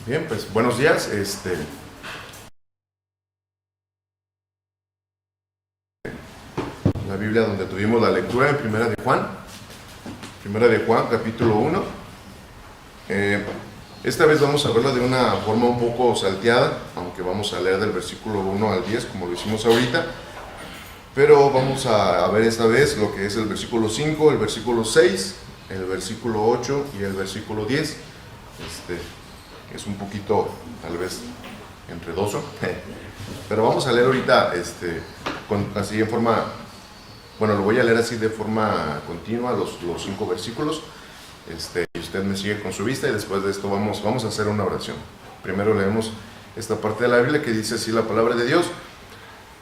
Bien, pues buenos días. La Biblia donde tuvimos la lectura en Primera de Juan, capítulo 1. Esta vez vamos a verla de una forma un poco salteada, aunque vamos a leer del versículo 1 al 10 como lo hicimos ahorita, pero vamos a ver esta vez lo que es el versículo 5, el versículo 6, el versículo 8 y el versículo 10. Es un poquito, tal vez, enredoso, pero vamos a leer ahorita así en forma, bueno, lo voy a leer así de forma continua, los 5 versículos, y usted me sigue con su vista, y después de esto vamos a hacer una oración. Primero leemos esta parte de la Biblia que dice así la palabra de Dios: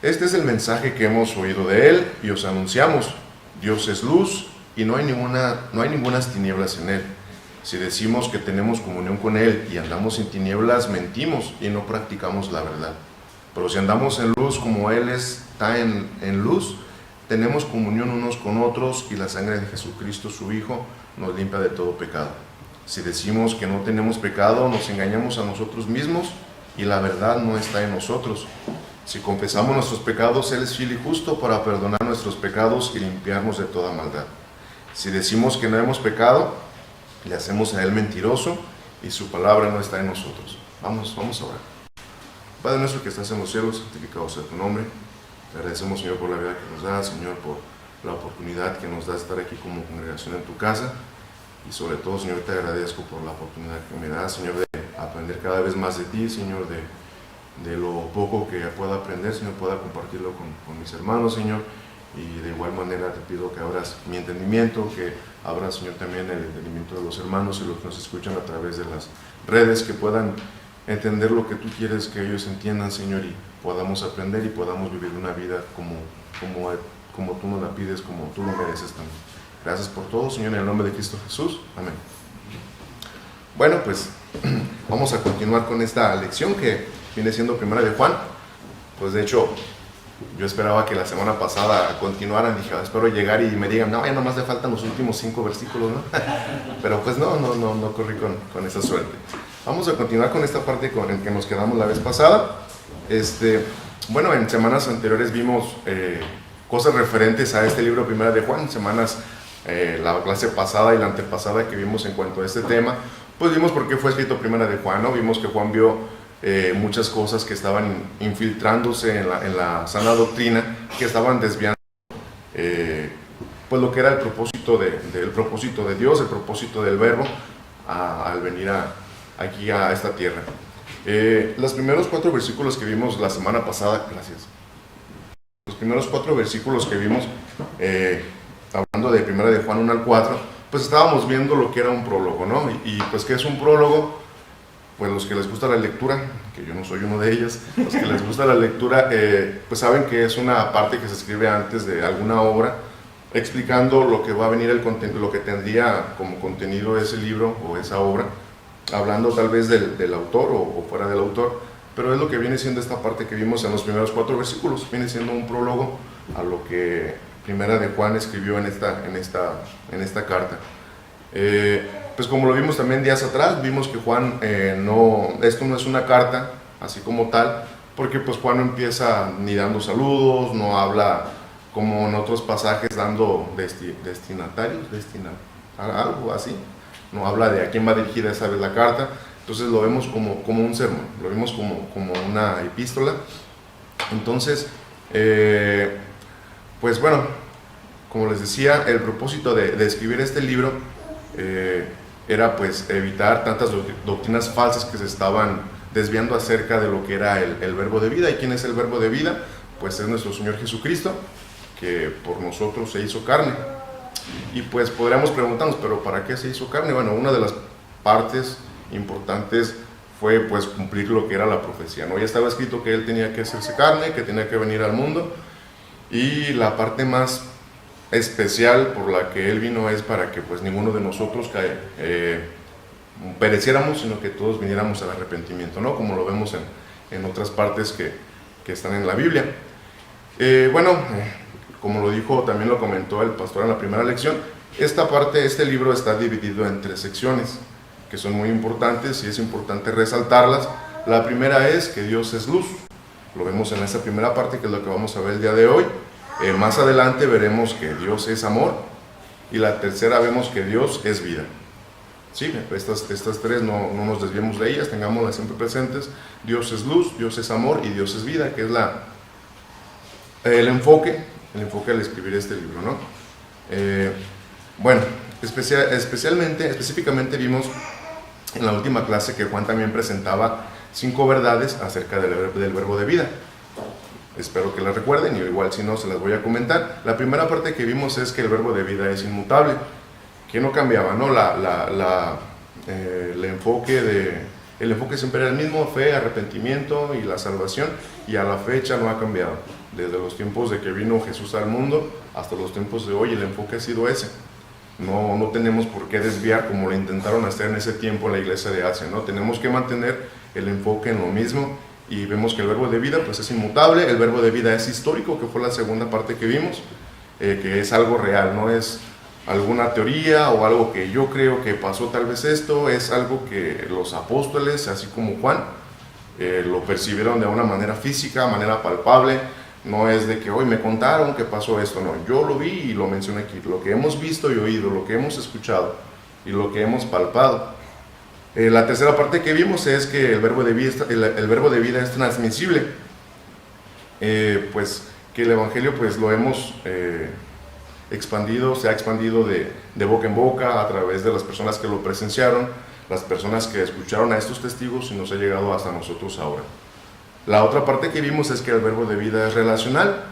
este es el mensaje que hemos oído de Él y os anunciamos: Dios es luz y no hay ningunas tinieblas en Él. Si decimos que tenemos comunión con Él y andamos en tinieblas, mentimos y no practicamos la verdad. Pero si andamos en luz como Él está en luz, tenemos comunión unos con otros, y la sangre de Jesucristo, su Hijo, nos limpia de todo pecado. Si decimos que no tenemos pecado, nos engañamos a nosotros mismos y la verdad no está en nosotros. Si confesamos nuestros pecados, Él es fiel y justo para perdonar nuestros pecados y limpiarnos de toda maldad. Si decimos que no hemos pecado, le hacemos a Él mentiroso y su palabra no está en nosotros. Vamos a orar. Padre nuestro que estás en los cielos, santificado sea tu nombre. Te agradecemos, Señor, por la vida que nos das, Señor, por la oportunidad que nos da estar aquí como congregación en tu casa. Y sobre todo, Señor, te agradezco por la oportunidad que me das, Señor, de aprender cada vez más de ti, Señor, de lo poco que pueda aprender, Señor, pueda compartirlo con mis hermanos, Señor. Y de igual manera te pido que abras mi entendimiento, que abras, Señor, también el entendimiento de los hermanos y los que nos escuchan a través de las redes, que puedan entender lo que tú quieres que ellos entiendan, Señor, y podamos aprender y podamos vivir una vida como tú nos la pides, como tú lo mereces también. Gracias por todo, Señor, en el nombre de Cristo Jesús. Amén. Bueno, pues vamos a continuar con esta lección que viene siendo Primera de Juan. Pues de hecho, yo esperaba que la semana pasada continuaran, dije, espero llegar y me digan, no, ya nomás le faltan los últimos 5 versículos, ¿no? Pero pues no corrí con esa suerte. Vamos a continuar con esta parte con el que nos quedamos la vez pasada. Bueno, en semanas anteriores vimos cosas referentes a este libro Primera de Juan. La clase pasada y la antepasada que vimos en cuanto a este tema, pues vimos por qué fue escrito Primera de Juan, ¿no? Vimos que Juan vio muchas cosas que estaban infiltrándose en la sana doctrina, que estaban desviando pues lo que era el propósito de Dios, el propósito del Verbo al venir aquí a esta tierra. Los primeros 4 versículos que vimos la semana pasada, los primeros 4 versículos que vimos hablando de Primera de Juan 1 al 4, pues estábamos viendo lo que era un prólogo, ¿no? Y pues ¿qué es un prólogo? Pues los que les gusta la lectura, que yo no soy uno de ellos, los que les gusta la lectura, pues saben que es una parte que se escribe antes de alguna obra, explicando lo que va a venir lo que tendría como contenido ese libro o esa obra, hablando tal vez del autor o fuera del autor, pero es lo que viene siendo esta parte que vimos en los primeros 4 versículos, viene siendo un prólogo a lo que Primera de Juan escribió en esta carta. Pues como lo vimos también días atrás, vimos que Juan, esto no es una carta así como tal, porque pues Juan no empieza ni dando saludos, no habla como en otros pasajes dando destinatarios, algo así, no habla de a quién va dirigida esa vez la carta. Entonces lo vemos como un sermón, lo vemos como una epístola. Entonces, pues bueno, como les decía, el propósito de escribir este libro era pues evitar tantas doctrinas falsas que se estaban desviando acerca de lo que era el verbo de vida. ¿Y quién es el verbo de vida? Pues es nuestro Señor Jesucristo, que por nosotros se hizo carne. Y pues podríamos preguntarnos, ¿pero para qué se hizo carne? Bueno, una de las partes importantes fue pues cumplir lo que era la profecía, ¿no? Ya estaba escrito que Él tenía que hacerse carne, que tenía que venir al mundo, y la parte más especial por la que Él vino es para que pues ninguno de nosotros pereciéramos, sino que todos viniéramos al arrepentimiento, ¿no? Como lo vemos en otras partes que que están en la Biblia. Como lo dijo, también lo comentó el pastor en la primera lección, este libro está dividido en 3 secciones, que son muy importantes y es importante resaltarlas. La primera es que Dios es luz. Lo vemos en esta primera parte, que es lo que vamos a ver el día de hoy. Más adelante veremos que Dios es amor. Y la tercera vemos que Dios es vida. Sí, estas 3 no nos desviemos de ellas, tengámoslas siempre presentes. Dios es luz, Dios es amor y Dios es vida, que es el enfoque al escribir este libro, ¿no? Específicamente vimos en la última clase que Juan también presentaba 5 verdades acerca del verbo de vida. Espero que las recuerden, y igual si no se las voy a comentar. La primera parte que vimos es que el verbo de vida es inmutable, que no cambiaba, ¿no? El enfoque siempre era el mismo: fe, arrepentimiento y la salvación, y a la fecha no ha cambiado. Desde los tiempos de que vino Jesús al mundo hasta los tiempos de hoy, el enfoque ha sido ese. No tenemos por qué desviar como lo intentaron hacer en ese tiempo en la iglesia de Asia, ¿no? Tenemos que mantener el enfoque en lo mismo, y vemos que el verbo de vida pues es inmutable. El verbo de vida es histórico, que fue la segunda parte que vimos, que es algo real, no es alguna teoría o algo que yo creo que pasó tal vez esto, es algo que los apóstoles, así como Juan, lo percibieron de una manera física, manera palpable. No es de que hoy me contaron que pasó esto, no, yo lo vi y lo mencioné aquí, lo que hemos visto y oído, lo que hemos escuchado y lo que hemos palpado. La tercera parte que vimos es que el verbo de vida es transmisible, pues que el evangelio pues lo hemos expandido, se ha expandido de boca en boca a través de las personas que lo presenciaron, las personas que escucharon a estos testigos, y nos ha llegado hasta nosotros ahora. La otra parte que vimos es que el verbo de vida es relacional,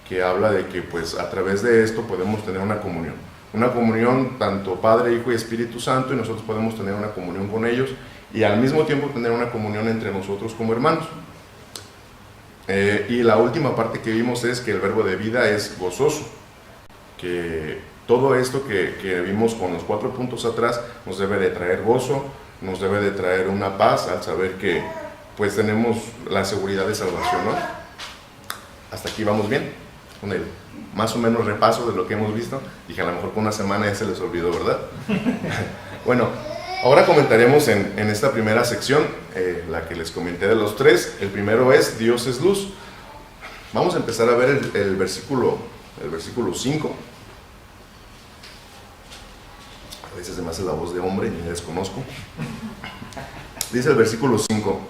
que habla de que pues a través de esto podemos tener una comunión tanto Padre, Hijo y Espíritu Santo, y nosotros podemos tener una comunión con ellos y al mismo tiempo tener una comunión entre nosotros como hermanos. Y la última parte que vimos es que el verbo de vida es gozoso, que todo esto que vimos con los 4 puntos atrás nos debe de traer gozo, nos debe de traer una paz al saber que pues tenemos la seguridad de salvación, ¿no? Hasta aquí vamos bien, con el más o menos repaso de lo que hemos visto. Dije, a lo mejor con una semana ya se les olvidó, ¿verdad? Bueno, ahora comentaremos en esta primera sección, la que les comenté de los 3. El primero es Dios es luz. Vamos a empezar a ver el versículo 5. A veces se me hace la voz de hombre y me desconozco. Dice el versículo 5: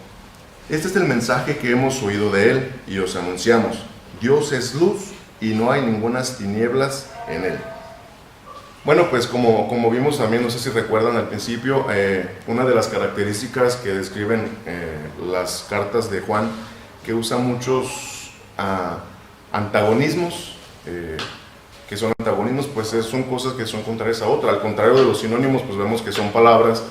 este es el mensaje que hemos oído de él y os anunciamos: Dios es luz y no hay ningunas tinieblas en él. Bueno, pues como vimos también, no sé si recuerdan al principio, una de las características que describen las cartas de Juan, que usa muchos antagonismos, que son antagonismos, pues son cosas que son contrarias a otra. Al contrario de los sinónimos, pues vemos que son palabras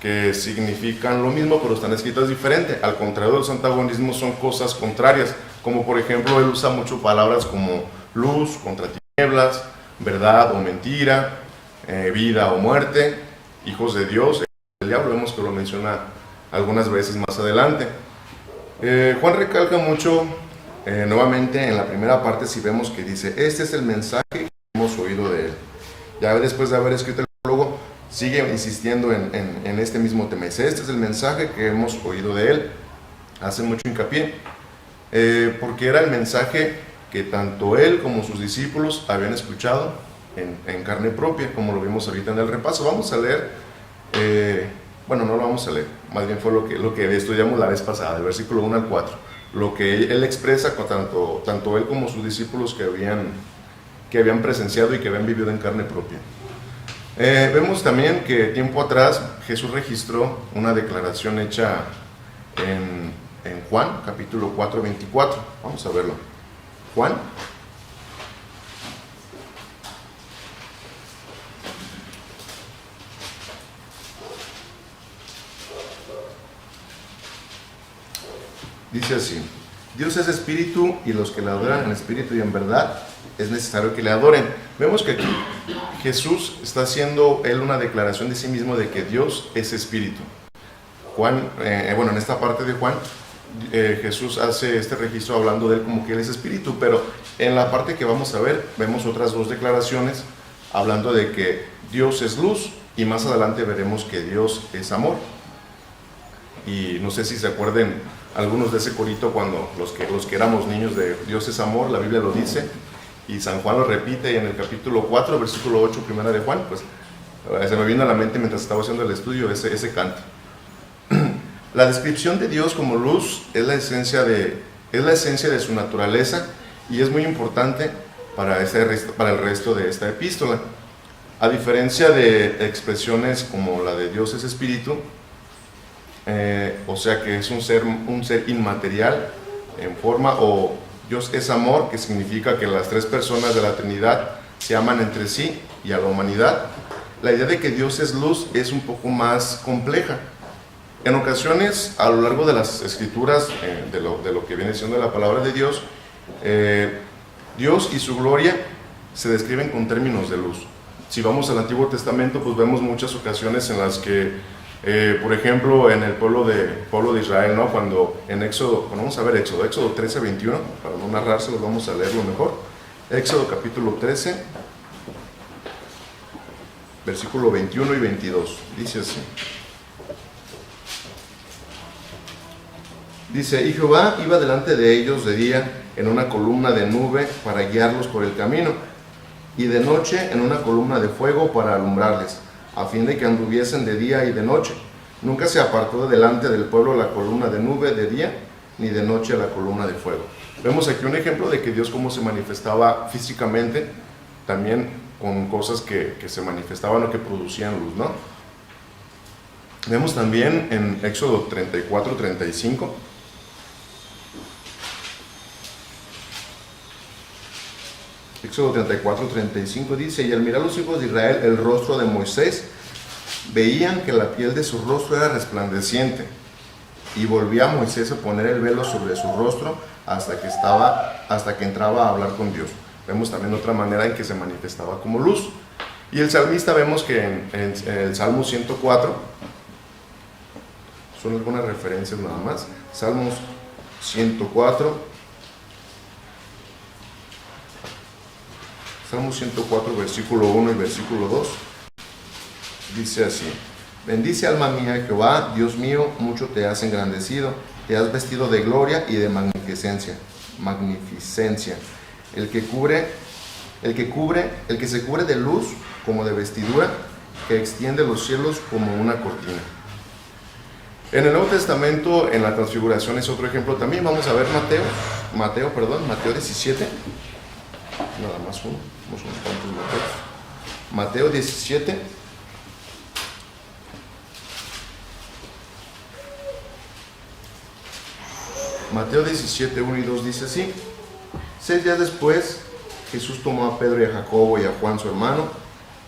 que significan lo mismo, pero están escritas diferente. Al contrario de los antagonismos, son cosas contrarias, como por ejemplo, él usa mucho palabras como luz contra tinieblas, verdad o mentira, vida o muerte, hijos de Dios, el diablo. Vemos que lo menciona algunas veces más adelante. Juan recalca mucho, nuevamente en la primera parte, si vemos que dice: este es el mensaje que hemos oído de él. Ya después de haber escrito el prólogo, sigue insistiendo en este mismo tema. Dice: este es el mensaje que hemos oído de él. Hace mucho hincapié, porque era el mensaje que tanto él como sus discípulos habían escuchado en carne propia, como lo vimos ahorita en el repaso. Vamos a leer, bueno, no lo vamos a leer, más bien fue lo que estudiamos la vez pasada, del versículo 1 al 4, lo que él expresa con tanto él como sus discípulos que habían presenciado y que habían vivido en carne propia. Vemos también que tiempo atrás Jesús registró una declaración hecha en Juan, capítulo 4, 24. Vamos a verlo. Juan. Dice así: Dios es espíritu, y los que le adoran en espíritu y en verdad es necesario que le adoren. Vemos que aquí Jesús está haciendo él una declaración de sí mismo de que Dios es espíritu. Juan, en esta parte de Juan Jesús hace este registro hablando de él como que él es espíritu, pero en la parte que vamos a ver, vemos otras dos declaraciones hablando de que Dios es luz y más adelante veremos que Dios es amor. Y no sé si se acuerden algunos de ese corito cuando los que éramos niños de Dios es amor, la Biblia lo dice, y San Juan lo repite en el capítulo 4, versículo 8, primera de Juan, pues se me vino a la mente mientras estaba haciendo el estudio ese canto. La descripción de Dios como luz es la esencia de su naturaleza y es muy importante para el resto de esta epístola. A diferencia de expresiones como la de Dios es espíritu, o sea que es un ser inmaterial en forma, o Dios es amor, que significa que las tres personas de la Trinidad se aman entre sí y a la humanidad. La idea de que Dios es luz es un poco más compleja. En ocasiones, a lo largo de las escrituras, de lo que viene siendo la palabra de Dios, Dios y su gloria se describen con términos de luz. Si vamos al Antiguo Testamento, pues vemos muchas ocasiones en las que, por ejemplo, en el pueblo de Israel, ¿no? Cuando en Éxodo, bueno, vamos a ver Éxodo 13, 21, para no narrárselos, vamos a leerlo mejor. Éxodo capítulo 13, versículo 21 y 22, dice así. Dice, y Jehová iba delante de ellos de día en una columna de nube para guiarlos por el camino, y de noche en una columna de fuego para alumbrarles, a fin de que anduviesen de día y de noche. Nunca se apartó de delante del pueblo la columna de nube de día, ni de noche la columna de fuego. Vemos aquí un ejemplo de que Dios cómo se manifestaba físicamente, también con cosas que se manifestaban o que producían luz, ¿no? Vemos también en Éxodo 34, 35, Éxodo 34, 35 dice, y al mirar los hijos de Israel el rostro de Moisés, veían que la piel de su rostro era resplandeciente, y volvía Moisés a poner el velo sobre su rostro hasta que entraba a hablar con Dios. Vemos también otra manera en que se manifestaba como luz. Y el salmista vemos que en el Salmo 104, son algunas referencias nada más, Salmos 104, Salmo 104, versículo 1 y versículo 2, dice así, bendice alma mía Jehová, Dios mío, mucho te has engrandecido, te has vestido de gloria y de magnificencia, el que se cubre de luz como de vestidura, que extiende los cielos como una cortina. En el Nuevo Testamento, en la transfiguración es otro ejemplo también. Vamos a ver Mateo 17, nada más unos cuantos Mateos. Mateo 17, Mateo 17, 1 y 2 dice así, 6 días después, Jesús tomó a Pedro y a Jacobo y a Juan su hermano,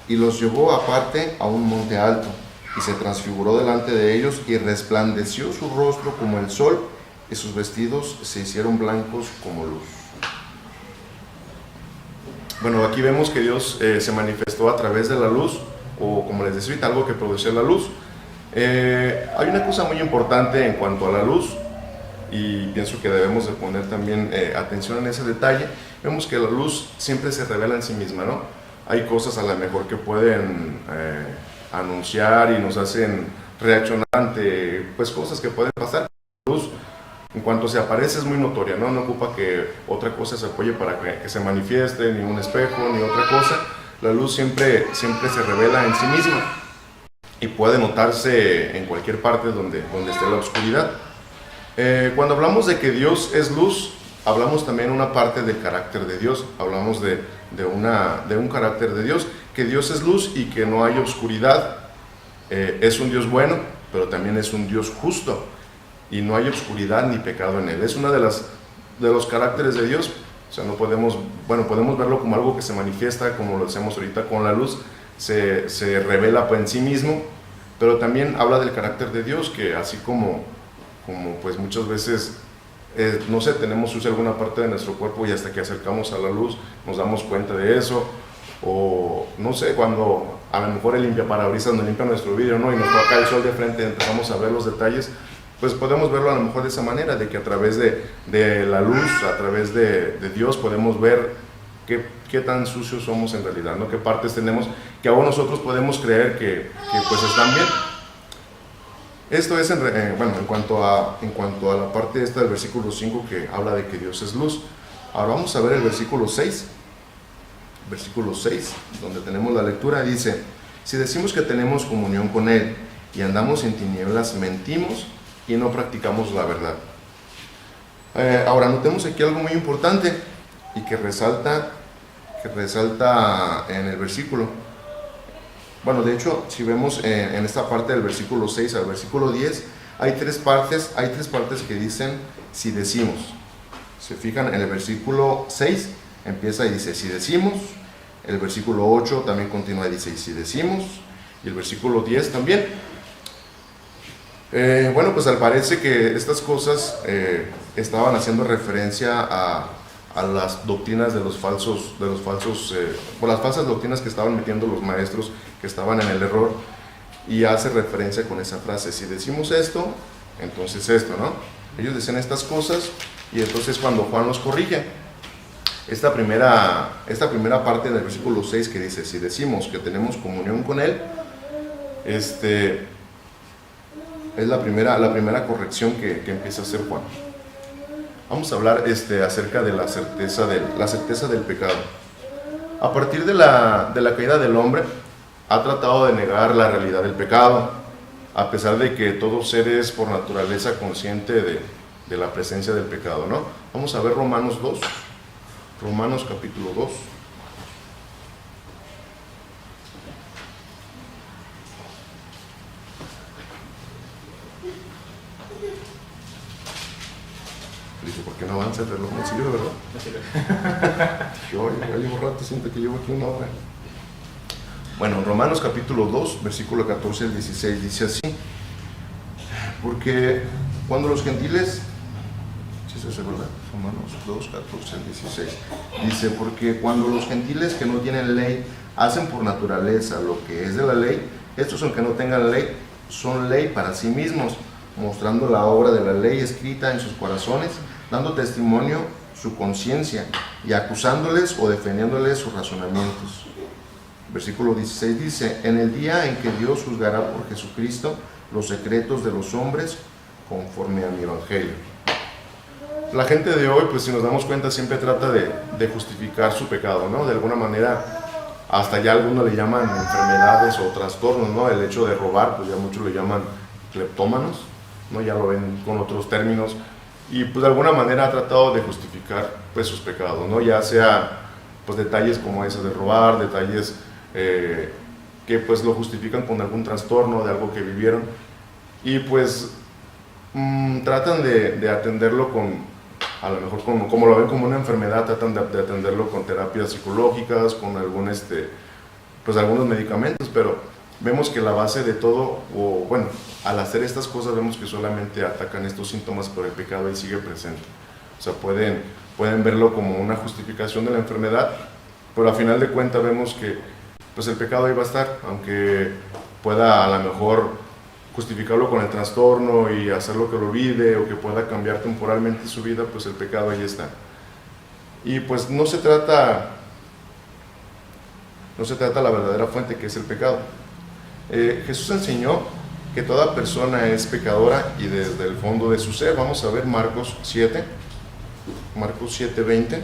y los llevó aparte a un monte alto, y se transfiguró delante de ellos, y resplandeció su rostro como el sol, y sus vestidos se hicieron blancos como luz. Bueno, aquí vemos que Dios se manifestó a través de la luz, o como les decía, algo que producía la luz. Hay una cosa muy importante en cuanto a la luz, y pienso que debemos de poner también atención en ese detalle. Vemos que la luz siempre se revela en sí misma, ¿no? Hay cosas a lo mejor que pueden anunciar y nos hacen reaccionar ante pues, cosas que pueden pasar. La luz, en cuanto se aparece, es muy notoria, ¿no? No ocupa que otra cosa se apoye para que se manifieste, ni un espejo, ni otra cosa. La luz siempre se revela en sí misma y puede notarse en cualquier parte donde esté la oscuridad. Cuando hablamos de que Dios es luz, hablamos también una parte del carácter de Dios, hablamos de un carácter de Dios, que Dios es luz y que no hay oscuridad. Es un Dios bueno, pero también es un Dios justo, y no hay oscuridad ni pecado en Él. Es uno de los caracteres de Dios. O sea, no podemos verlo como algo que se manifiesta, como lo hacemos ahorita con la luz, se revela en sí mismo, pero también habla del carácter de Dios, que así como pues muchas veces, no sé, tenemos sucia alguna parte de nuestro cuerpo y hasta que acercamos a la luz nos damos cuenta de eso, o no sé, cuando a lo mejor el limpiaparabrisas nos limpia nuestro vidrio, ¿no? Y nos toca el sol de frente, empezamos a ver los detalles, pues podemos verlo a lo mejor de esa manera, de que a través de la luz, a través de Dios podemos ver qué tan sucios somos en realidad, ¿no? Qué partes tenemos que aún nosotros podemos creer que pues están bien. Esto es, bueno, en cuanto a la parte esta del versículo 5 que habla de que Dios es luz. Ahora vamos a ver el versículo 6. Versículo 6, donde tenemos la lectura, dice: si decimos que tenemos comunión con Él y andamos en tinieblas, mentimos y no practicamos la verdad. Ahora notemos aquí algo muy importante y que resalta en el versículo. Bueno, de hecho, si vemos en esta parte del versículo 6 al versículo 10, hay tres partes que dicen si decimos. Se fijan, en el versículo 6 empieza y dice si decimos, el versículo 8 también continúa y dice y si decimos, y el versículo 10 también. Bueno, pues al parece que estas cosas estaban haciendo referencia a las doctrinas de los falsos, por las falsas doctrinas que estaban metiendo los maestros que estaban en el error, y hace referencia con esa frase: si decimos esto, entonces esto, ¿no? Ellos decían estas cosas, y entonces cuando Juan los corrige, esta primera parte del versículo 6 que dice si decimos que tenemos comunión con Él, es la primera corrección que empieza a hacer Juan. Vamos a hablar acerca de la certeza del pecado. A partir de la caída del hombre, ha tratado de negar la realidad del pecado, a pesar de que todo ser es por naturaleza consciente de la presencia del pecado, ¿no? Vamos a ver Romanos 2, Romanos capítulo 2. Dice, ¿por qué no avanza el reloj? No sirve, ¿verdad? Yo ya llevo rato, siento que llevo aquí una hora. Bueno, Romanos capítulo 2, versículo 14 al 16, dice así: porque cuando los gentiles, ¿sí se verdad? Romanos 2, 14 al 16, dice: porque cuando los gentiles que no tienen ley hacen por naturaleza lo que es de la ley, estos aunque no tengan ley, son ley para sí mismos, mostrando la obra de la ley escrita en sus corazones, dando testimonio su conciencia y acusándoles o defendiéndoles sus razonamientos. Versículo 16 dice: en el día en que Dios juzgará por Jesucristo los secretos de los hombres conforme a mi evangelio. La gente de hoy, pues si nos damos cuenta, siempre trata de justificar su pecado, ¿no? De alguna manera, hasta ya algunos le llaman enfermedades o trastornos, ¿no? El hecho de robar, pues ya muchos le llaman cleptómanos, ¿no? Ya lo ven con otros términos, y pues de alguna manera ha tratado de justificar pues sus pecados, ¿no? Ya sea pues detalles como ese de robar, detalles que pues lo justifican con algún trastorno de algo que vivieron, y pues tratan de atenderlo a lo mejor como lo ven como una enfermedad, tratan de atenderlo con terapias psicológicas, con pues algunos medicamentos, pero vemos que la base de todo, o bueno, al hacer estas cosas vemos que solamente atacan estos síntomas, pero el pecado ahí sigue presente. O sea, pueden verlo como una justificación de la enfermedad, pero a final de cuentas vemos que pues el pecado ahí va a estar, aunque pueda a lo mejor justificarlo con el trastorno y hacerlo que lo olvide, o que pueda cambiar temporalmente su vida, pues el pecado ahí está. Y pues no se trata la verdadera fuente, que es el pecado. Jesús enseñó que toda persona es pecadora, y desde el fondo de su ser. Vamos a ver Marcos 7, Marcos 7:20.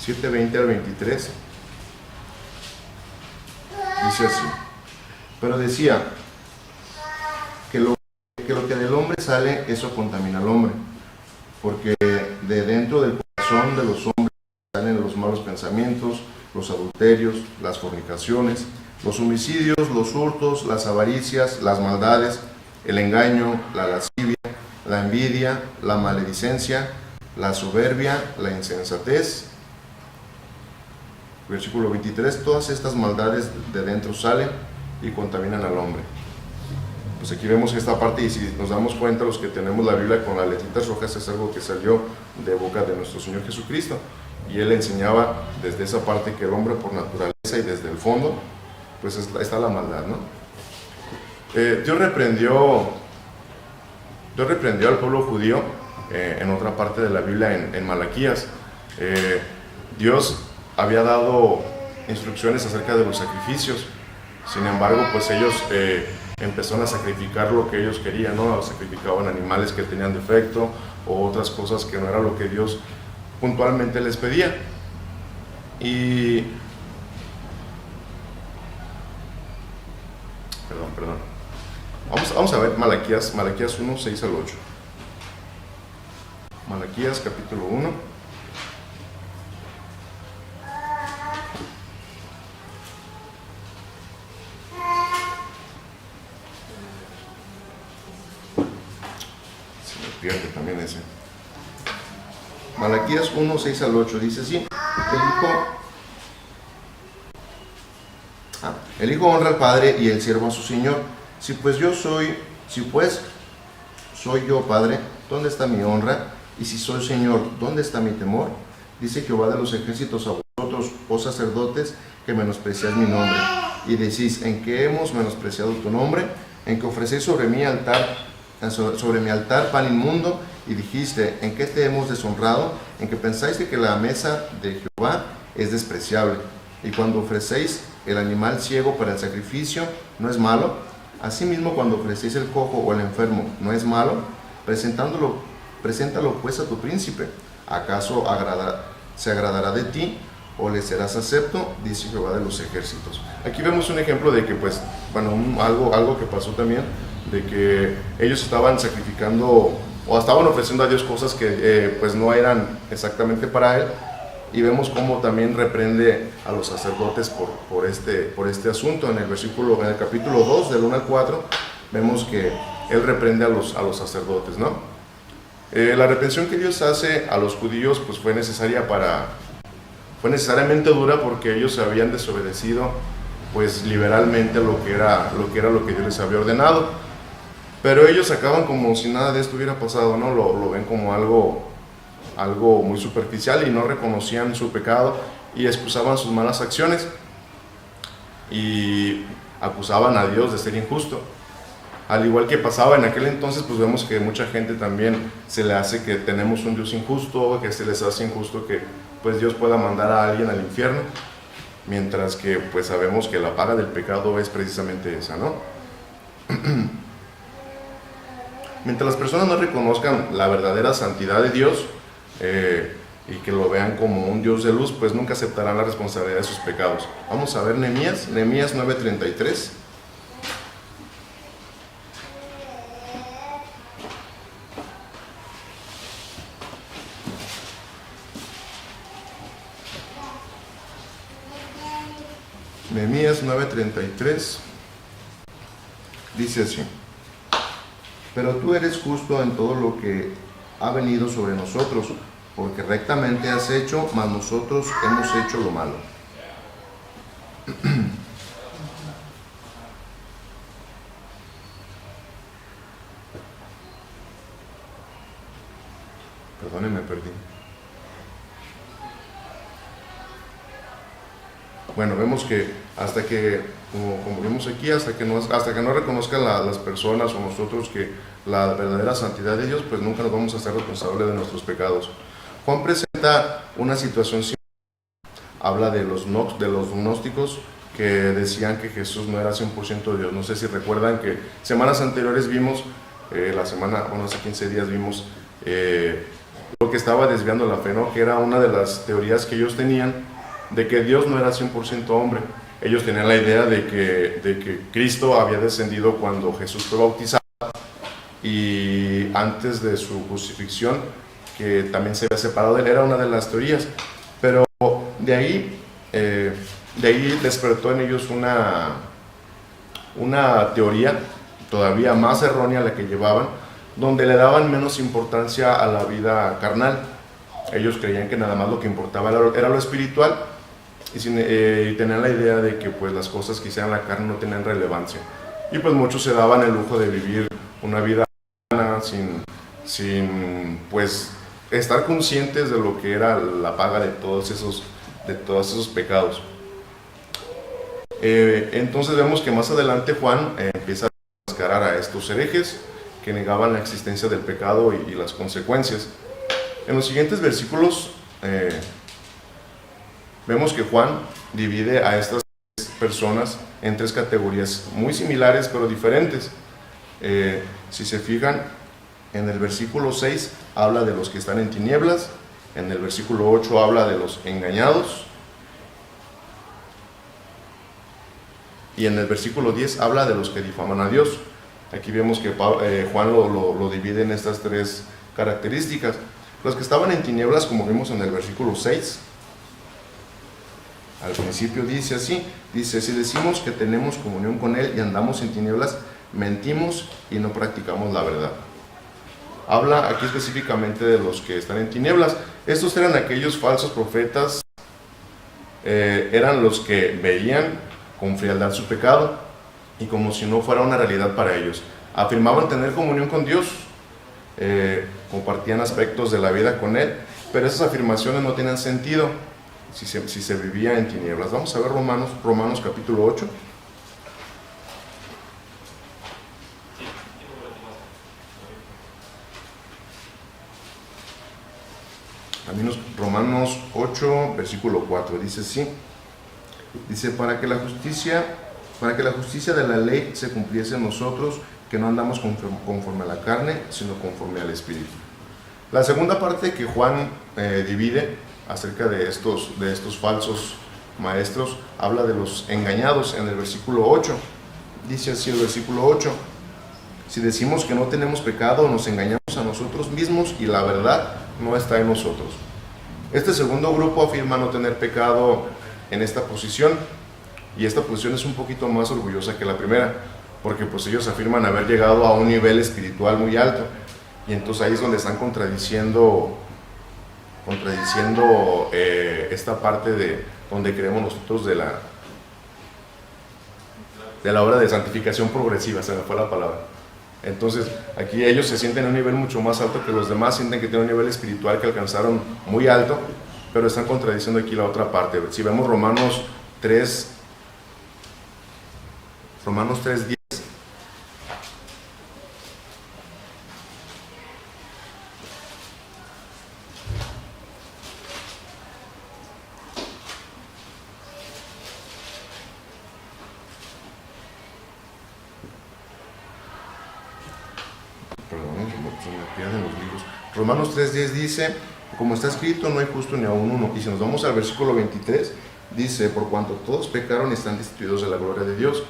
(7:20 al 23), dice así: pero decía que lo que del hombre sale, eso contamina al hombre, porque de dentro del corazón de los hombres salen los malos pensamientos, los adulterios, las fornicaciones, los homicidios, los hurtos, las avaricias, las maldades, el engaño, la lascivia, la envidia, la maledicencia, la soberbia, la insensatez. Versículo 23: todas estas maldades de dentro salen y contaminan al hombre. Pues aquí vemos esta parte, y si nos damos cuenta, los que tenemos la Biblia con las letritas rojas, es algo que salió de boca de nuestro Señor Jesucristo, y Él enseñaba desde esa parte que el hombre por naturaleza cabeza y desde el fondo, pues está la maldad, ¿no? Dios reprendió al pueblo judío en otra parte de la Biblia, en Malaquías. Dios había dado instrucciones acerca de los sacrificios. Sin embargo, pues ellos empezaron a sacrificar lo que ellos querían, ¿no? Sacrificaban animales que tenían defecto o otras cosas que no era lo que Dios puntualmente les pedía. Y perdón. Vamos a ver Malaquías 1, 6 al 8. Malaquías capítulo 1. Se me pierde también ese. Malaquías 1, 6 al 8 dice así: el hijo honra al padre y el siervo a su señor. Si pues soy yo padre, ¿dónde está mi honra? Y si soy señor, ¿dónde está mi temor? Dice Jehová de los ejércitos a vosotros, oh sacerdotes, que menospreciáis mi nombre. Y decís: ¿en qué hemos menospreciado tu nombre? En que ofrecéis sobre mi altar pan inmundo. Y dijiste: ¿en qué te hemos deshonrado? En que pensáis que la mesa de Jehová es despreciable. Y cuando ofrecéis el animal ciego para el sacrificio, ¿no es malo? Asimismo, cuando ofrecéis el cojo o el enfermo, ¿no es malo? Preséntalo pues a tu príncipe. ¿Acaso se agradará de ti o le serás acepto? Dice Jehová de los ejércitos. Aquí vemos un ejemplo de que, pues, algo que pasó también, de que ellos estaban sacrificando o estaban ofreciendo a Dios cosas que pues no eran exactamente para Él. Y vemos cómo también reprende a los sacerdotes por este asunto. En el capítulo 2, del 1 al 4, vemos que Él reprende a los sacerdotes, ¿no? La reprensión que Dios hace a los judíos pues fue necesariamente dura, porque ellos habían desobedecido pues liberalmente lo que Dios les había ordenado. Pero ellos acaban como si nada de esto hubiera pasado, ¿no? Lo ven como algo muy superficial y no reconocían su pecado y excusaban sus malas acciones y acusaban a Dios de ser injusto. Al igual que pasaba en aquel entonces, pues vemos que mucha gente también se le hace que tenemos un Dios injusto, que se les hace injusto que pues Dios pueda mandar a alguien al infierno, mientras que pues sabemos que la paga del pecado es precisamente esa, ¿no? Mientras las personas no reconozcan la verdadera santidad de Dios, y que lo vean como un Dios de luz, pues nunca aceptarán la responsabilidad de sus pecados. Vamos a ver Nehemías 9:33. Nehemías 9:33 dice así: pero tú eres justo en todo lo que ha venido sobre nosotros, porque rectamente has hecho, mas nosotros hemos hecho lo malo. Perdónenme, perdí. Bueno, vemos que hasta que, como vimos aquí, hasta que no reconozcan las personas o nosotros que la verdadera santidad de Dios, pues nunca nos vamos a hacer responsables de nuestros pecados. Juan presenta una situación similar. Habla de los gnósticos que decían que Jesús no era 100% Dios. No sé si recuerdan que semanas anteriores vimos, hace 15 días vimos lo que estaba desviando la fe, ¿no? Que era una de las teorías que ellos tenían, de que Dios no era 100% hombre. Ellos tenían la idea de que Cristo había descendido cuando Jesús fue bautizado, y antes de su crucifixión, que también se había separado de él. Era una de las teorías, pero de ahí despertó en ellos una teoría todavía más errónea a la que llevaban, donde le daban menos importancia a la vida carnal. Ellos creían que nada más lo que importaba era lo espiritual, y tenían la idea de que pues las cosas que hicieran la carne no tenían relevancia, y pues muchos se daban el lujo de vivir una vida sin pues estar conscientes de lo que era la paga de todos esos pecados. Entonces vemos que más adelante Juan empieza a desmascarar a estos herejes que negaban la existencia del pecado y las consecuencias. En los siguientes versículos vemos que Juan divide a estas personas en tres categorías muy similares pero diferentes. Si se fijan, en el versículo 6 habla de los que están en tinieblas, en el versículo 8 habla de los engañados, y en el versículo 10 habla de los que difaman a Dios. Aquí vemos que Juan lo divide en estas tres características. Los que estaban en tinieblas, como vimos en el versículo 6, al principio dice así, dice: si decimos que tenemos comunión con Él y andamos en tinieblas, mentimos y no practicamos la verdad. Habla aquí específicamente de los que están en tinieblas. Estos eran aquellos falsos profetas, eran los que veían con frialdad su pecado y como si no fuera una realidad para ellos. Afirmaban tener comunión con Dios, compartían aspectos de la vida con Él, pero esas afirmaciones no tenían sentido si se vivía en tinieblas. Vamos a ver Romanos capítulo 8. Romanos 8, versículo 4, dice así. Dice: para que la justicia de la ley se cumpliese en nosotros, que no andamos conforme a la carne, sino conforme al Espíritu. La segunda parte que Juan divide acerca de estos falsos maestros, habla de los engañados en el versículo 8. Dice así el versículo 8: si decimos que no tenemos pecado, nos engañamos a nosotros mismos y la verdad no está en nosotros. Este segundo grupo afirma no tener pecado en esta posición, y esta posición es un poquito más orgullosa que la primera, porque pues ellos afirman haber llegado a un nivel espiritual muy alto, y entonces ahí es donde están contradiciendo esta parte de donde creemos nosotros de la obra de santificación progresiva, se me fue la palabra. Entonces aquí ellos se sienten a un nivel mucho más alto que los demás, sienten que tienen un nivel espiritual que alcanzaron muy alto, pero están contradiciendo aquí la otra parte. Si vemos Romanos 3:10, se me pierden los libros. Romanos 3:10 dice: como está escrito, no hay justo ni aun uno. Y si nos vamos al versículo 23, dice: por cuanto todos pecaron y están destituidos de la gloria de Dios.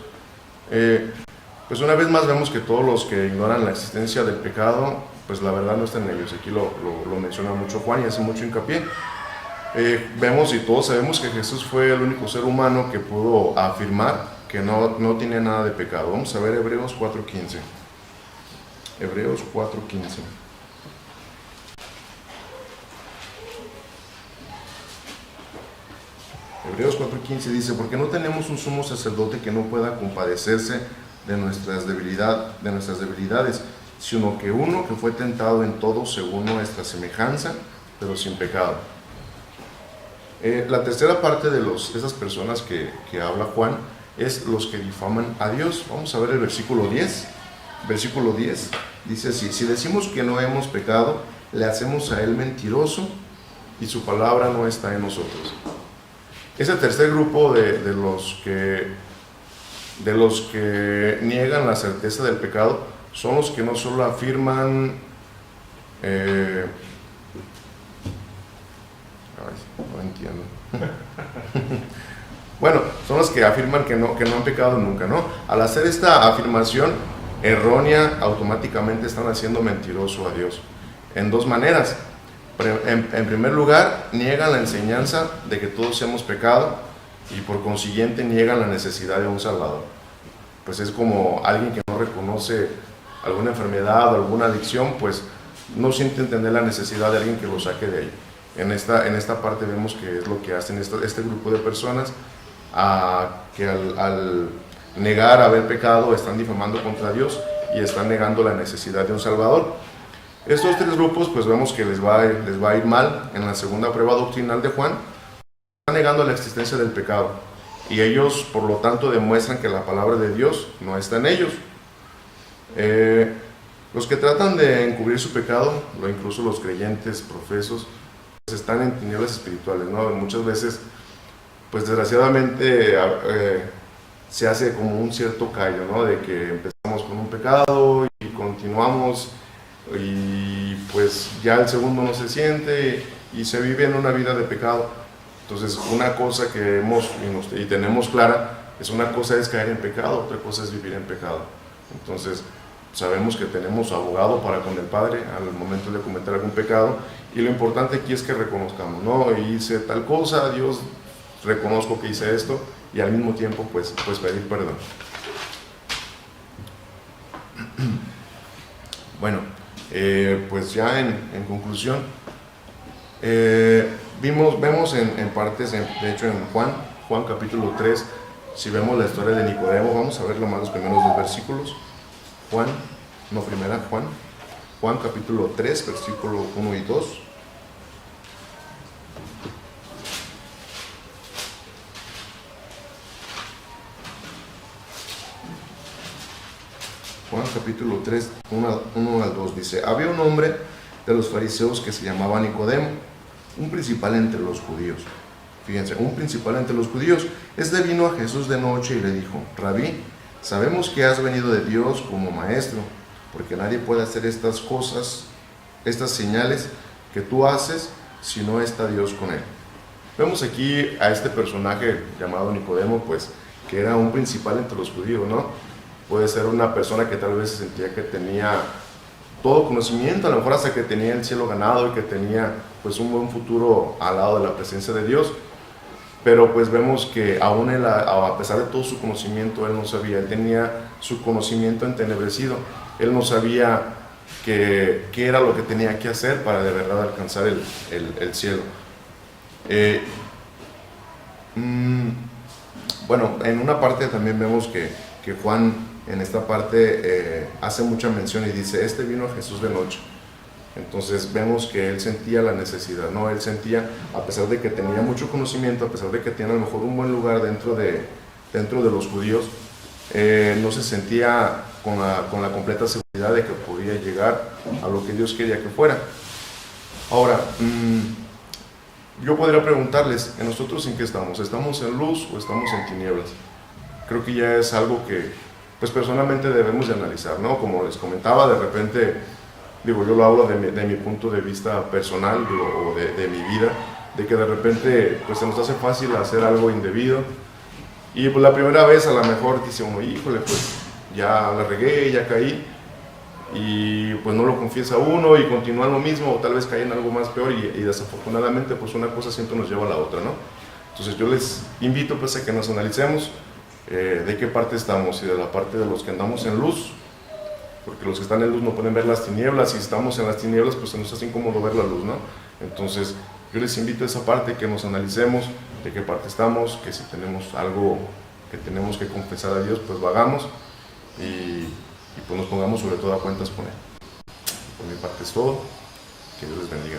Pues una vez más vemos que todos los que ignoran la existencia del pecado, pues la verdad no está en ellos. Aquí lo menciona mucho Juan y hace mucho hincapié. Vemos y todos sabemos que Jesús fue el único ser humano que pudo afirmar que no tenía nada de pecado. Vamos a ver Hebreos 4:15. Hebreos 4:15. Hebreos 4:15 dice: porque no tenemos un sumo sacerdote que no pueda compadecerse de nuestras debilidades, sino que uno que fue tentado en todo según nuestra semejanza, pero sin pecado. La tercera parte de esas personas que habla Juan es los que difaman a Dios. Vamos a ver el versículo 10. Versículo 10 dice así: si decimos que no hemos pecado, le hacemos a Él mentiroso y su palabra no está en nosotros. Ese tercer grupo de los que niegan la certeza del pecado son los que no solo afirman no entiendo. Bueno, son los que afirman que no han pecado nunca, ¿no? Al hacer esta afirmación errónea, automáticamente están haciendo mentiroso a Dios en dos maneras. En primer lugar, niegan la enseñanza de que todos hemos pecado y por consiguiente niegan la necesidad de un Salvador. Pues es como alguien que no reconoce alguna enfermedad o alguna adicción, pues no siente entender la necesidad de alguien que lo saque de ahí. En esta parte vemos que es lo que hacen este grupo de personas, que al negar haber pecado están difamando contra Dios y están negando la necesidad de un Salvador. Estos tres grupos pues vemos que les va a ir mal en la segunda prueba doctrinal de Juan. Están negando la existencia del pecado y ellos por lo tanto demuestran que la palabra de Dios no está en ellos. Los que tratan de encubrir su pecado, incluso los creyentes profesos, pues están en tinieblas espirituales, ¿no? Muchas veces, pues desgraciadamente se hace como un cierto callo, ¿no? De que empezamos con un pecado y continuamos y pues ya el segundo no se siente y se vive en una vida de pecado. Entonces una cosa que vemos y tenemos clara es una cosa es caer en pecado, otra cosa es vivir en pecado. Entonces sabemos que tenemos abogado para con el Padre al momento de cometer algún pecado, y lo importante aquí es que reconozcamos, ¿no? Hice tal cosa, Dios, reconozco que hice esto, y al mismo tiempo pues pedir perdón. Bueno, pues ya en conclusión, vemos en partes, de hecho en Juan capítulo 3, si vemos la historia de Nicodemo, vamos a ver nomás los primeros dos versículos. Juan capítulo 3, versículo 1 y 2. Juan capítulo 3, 1 al 2 dice: había un hombre de los fariseos que se llamaba Nicodemo, un principal entre los judíos. Fíjense, un principal entre los judíos. Este vino a Jesús de noche y le dijo: Rabí, sabemos que has venido de Dios como maestro, porque nadie puede hacer estas cosas, estas señales que tú haces, si no está Dios con él. Vemos aquí a este personaje llamado Nicodemo, pues, que era un principal entre los judíos, ¿no? Puede ser una persona que tal vez se sentía que tenía todo conocimiento, a lo mejor hasta que tenía el cielo ganado y que tenía pues un buen futuro al lado de la presencia de Dios. Pero pues vemos que aún él, a pesar de todo su conocimiento, él no sabía, él tenía su conocimiento entenebrecido, él no sabía qué era lo que tenía que hacer para de verdad alcanzar el cielo. Bueno, en una parte también vemos que Juan en esta parte hace mucha mención y dice: este vino a Jesús de noche. Entonces vemos que él sentía la necesidad, ¿no? Él sentía, a pesar de que tenía mucho conocimiento, a pesar de que tenía a lo mejor un buen lugar dentro de los judíos, no se sentía con la completa seguridad de que podía llegar a lo que Dios quería que fuera. Ahora, yo podría preguntarles, ¿en nosotros en qué estamos? ¿Estamos en luz o estamos en tinieblas? Creo que ya es algo que, pues personalmente debemos de analizar, ¿no? Como les comentaba, de repente, yo lo hablo de mi punto de vista personal, o de mi vida, de que de repente, pues se nos hace fácil hacer algo indebido, y pues la primera vez a lo mejor dice uno: híjole, pues ya la regué, ya caí, y pues no lo confiesa uno y continúa lo mismo, o tal vez cae en algo más peor, y desafortunadamente pues una cosa siempre nos lleva a la otra, ¿no? Entonces yo les invito pues a que nos analicemos de qué parte estamos, y de la parte de los que andamos en luz, porque los que están en luz no pueden ver las tinieblas, y si estamos en las tinieblas pues se nos hace incómodo ver la luz, ¿no? Entonces yo les invito a esa parte, que nos analicemos de qué parte estamos, que si tenemos algo que tenemos que confesar a Dios, pues lo hagamos, y pues nos pongamos sobre todo a cuentas con Él. Por mi parte es todo, que Dios les bendiga.